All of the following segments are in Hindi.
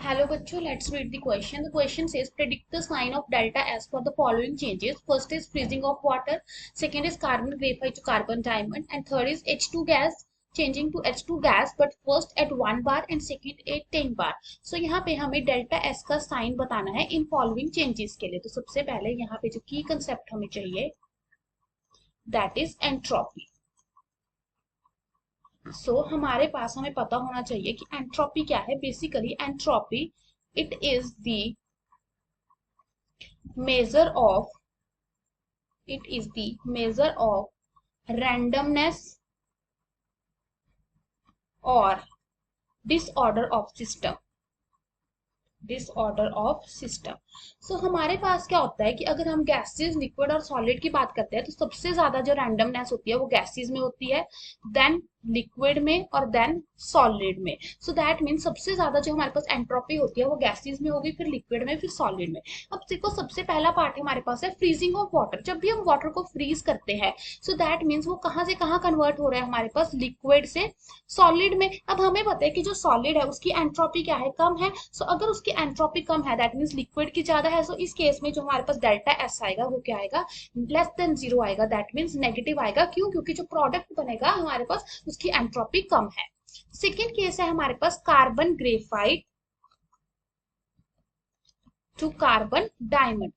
Hello बच्चों, let's read the question. The question says predict the sign of delta S for the following changes. First is freezing of water, second is carbon graphite to carbon diamond, and third is H2 gas changing to H2 gas but first at 1 bar and second at 10 bar. So यहाँ पे हमें डेल्टा S का साइन बताना है इन फॉलोइंग चेंजेस के लिए. तो सबसे पहले यहाँ पे जो की कंसेप्ट हमें चाहिए दैट इज एंट्रोपी. हमारे पास हमें पता होना चाहिए कि एंट्रोपी क्या है. Basically entropy it is the measure of measure of randomness or disorder of system. हमारे पास क्या होता है कि अगर हम गैसेस, लिक्विड और सॉलिड की बात करते हैं तो सबसे ज्यादा जो रैंडमनेस होती है वो गैसेस में होती है, देन लिक्विड में और देन सॉलिड में. सो दैट मीन सबसे ज्यादा जो हमारे पास एंट्रोपी होती है वो गैसेस में होगी, फिर लिक्विड में, फिर सॉलिड में. अब देखो सबसे पहला पार्ट हमारे पास है फ्रीजिंग ऑफ वाटर. जब भी हम वाटर को फ्रीज करते हैं सो दैट मीन्स वो कहां से कहां कन्वर्ट हो रहा है हमारे पास, लिक्विड से सॉलिड में. अब हमें पता है कि जो सॉलिड है उसकी एंट्रोपी क्या है, कम है. सो अगर उसकी एंट्रोपी कम है दैट मीन्स लिक्विड की ज्यादा है. सो इस केस में जो हमारे पास डेल्टा एस आएगा वो क्या आएगा, लेस देन जीरो आएगा. दैट मीन्स नेगेटिव आएगा. क्यों? क्योंकि जो प्रोडक्ट बनेगा हमारे पास उसकी एंट्रोपी कम है. सेकेंड केस है हमारे पास carbon graphite to carbon diamond.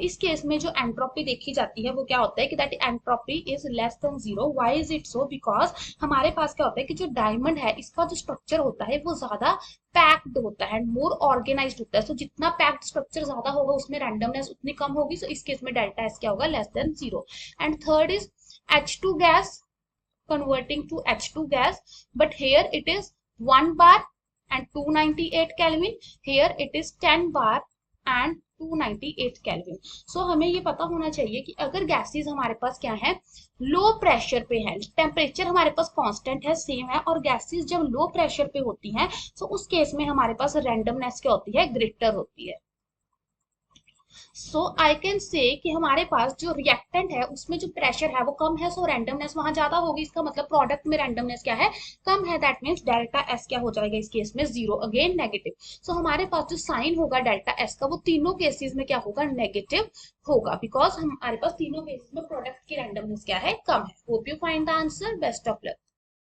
इस केस में जो एंट्रोपी देखी जाती है वो क्या होता है कि that entropy is less than zero. Why is it so? Because हमारे पास क्या होता है कि जो डायमंड है इसका जो स्ट्रक्चर होता है वो ज्यादा पैक्ड होता है, मोर ऑर्गेनाइज्ड होता है. जितना पैक्ड स्ट्रक्चर ज्यादा होगा उसमें रैंडमनेस उतनी कम होगी. इस केस में डेल्टा एस क्या होगा, less than zero. And third is H2 gas converting to H2 gas, but here it is 1 bar and 298 Kelvin. Here it is 10 bar and 298 Kelvin. हमें ये पता होना चाहिए कि अगर गैसेस हमारे पास क्या है, लो प्रेशर पे है, टेम्परेचर हमारे पास कांस्टेंट है, सेम है, और गैसेस जब लो प्रेशर पे होती हैं उस केस में हमारे पास रैंडमनेस क्या होती है, ग्रेटर होती है. आई कैन से कि हमारे पास जो रिएक्टेंट है उसमें जो प्रेशर है वो कम है, रैंडमनेस वहां ज्यादा होगी. इसका मतलब प्रोडक्ट में रैंडमनेस क्या है, कम है. दैट मीन्स डेल्टा एस क्या हो जाएगा इस केस में, जीरो, अगेन नेगेटिव. हमारे पास जो साइन होगा डेल्टा एस का वो तीनों केसेस में क्या होगा, नेगेटिव होगा, बिकॉज हमारे पास तीनों केसेस में प्रोडक्ट की रैंडमनेस क्या है, कम है. Hope you find the answer. Best of luck.